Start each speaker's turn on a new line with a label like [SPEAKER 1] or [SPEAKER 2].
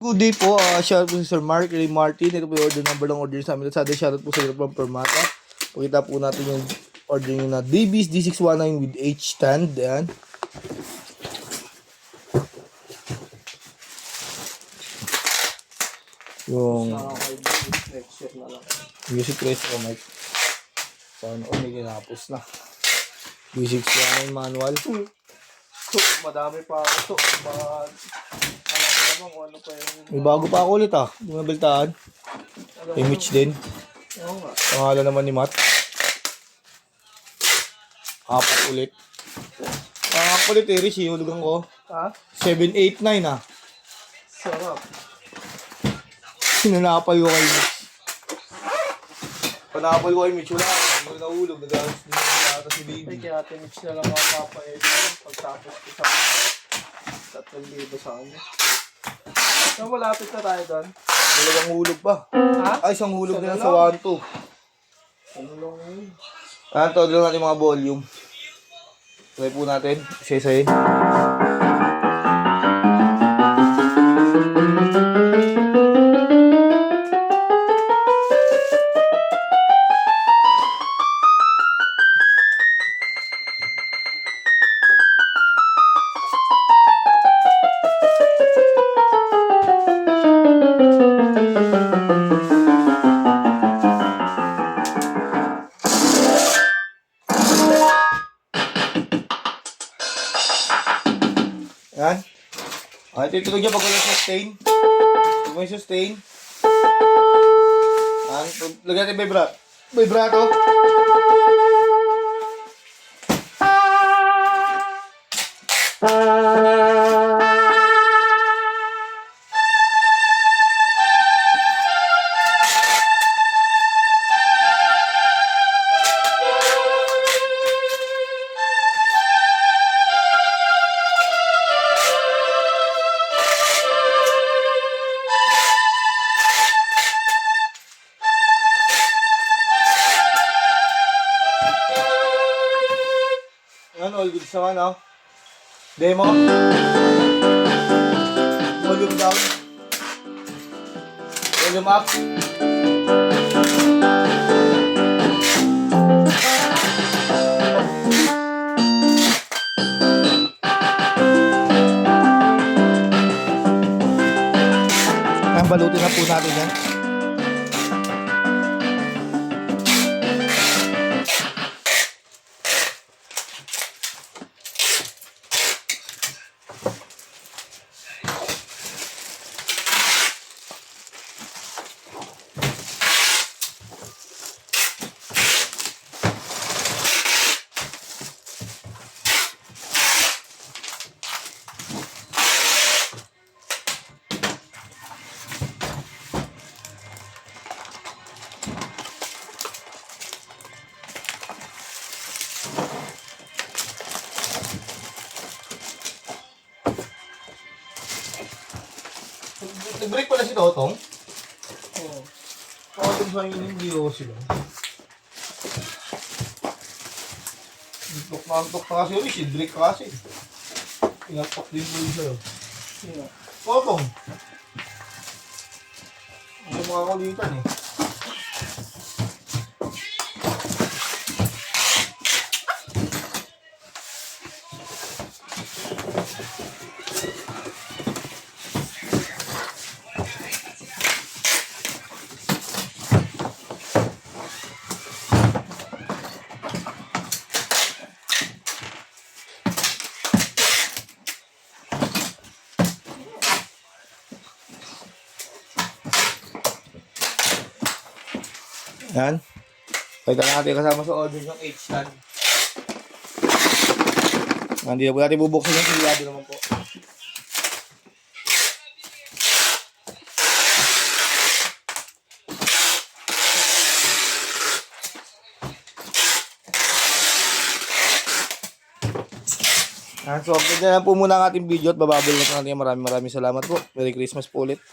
[SPEAKER 1] Good day po. Shoutout po si Sir Mark Ray Martin. Ito po yung order number ng order sa amin. Sa shoutout po sa from Permata. Pakita po natin yung order nyo na Davies D619 with H stand. Yan. Yung music press ko, Mike. Sana may ginapos na. D619 manual.
[SPEAKER 2] Madami pa ako. Alam mo naman kung ano pa yung...
[SPEAKER 1] May bago pa ako ulit yung nabiltaan. Image din.
[SPEAKER 2] Oo nga.
[SPEAKER 1] Pangalan naman ni Matt. Apat ulit. Kulit Rishi, hulugan ko.
[SPEAKER 2] Ha?
[SPEAKER 1] 789
[SPEAKER 2] Sarap.
[SPEAKER 1] Sinanapal ko kay Mitch. Panapal ko kay Mitch, wala. Hindi ko nahulog. Nag-alas din ata si
[SPEAKER 2] Ay,
[SPEAKER 1] baby.
[SPEAKER 2] kaya Ate Mitch na lang mga papayag pagtapos ko sa 3,000 sa kanya. So, malapit na tayo doon.
[SPEAKER 1] Dalawang hulog pa.
[SPEAKER 2] Ha?
[SPEAKER 1] Ay, isang hulog na
[SPEAKER 2] Isa
[SPEAKER 1] sa
[SPEAKER 2] na
[SPEAKER 1] 1-2.
[SPEAKER 2] Ano lang yun?
[SPEAKER 1] Todo lang natin mga volume. Try po natin. Isa-isahin. Yan. Titunog niya pag wala sustain. Pag may sustain. Yan. Lagyan natin vibrato. Yan, all good naman, Demo. Volume down. Volume up. Yan, balutin na po natin yan. Nag-break pala si Totong?
[SPEAKER 2] Oo.
[SPEAKER 1] Totong sa inyo hindi ako sila. Antok na kasi Rish, break ka kasi. Inatok din po yun sa'yo.
[SPEAKER 2] Sino?
[SPEAKER 1] Totong! Hindi mga kulitan eh. Yan. Pagka natin kasama sa order yung H-stand. Hindi na po natin bubuksan yung silado naman po. So, ganyan po muna ang ating video at bababalik natin. Maraming salamat po. Merry Christmas po ulit.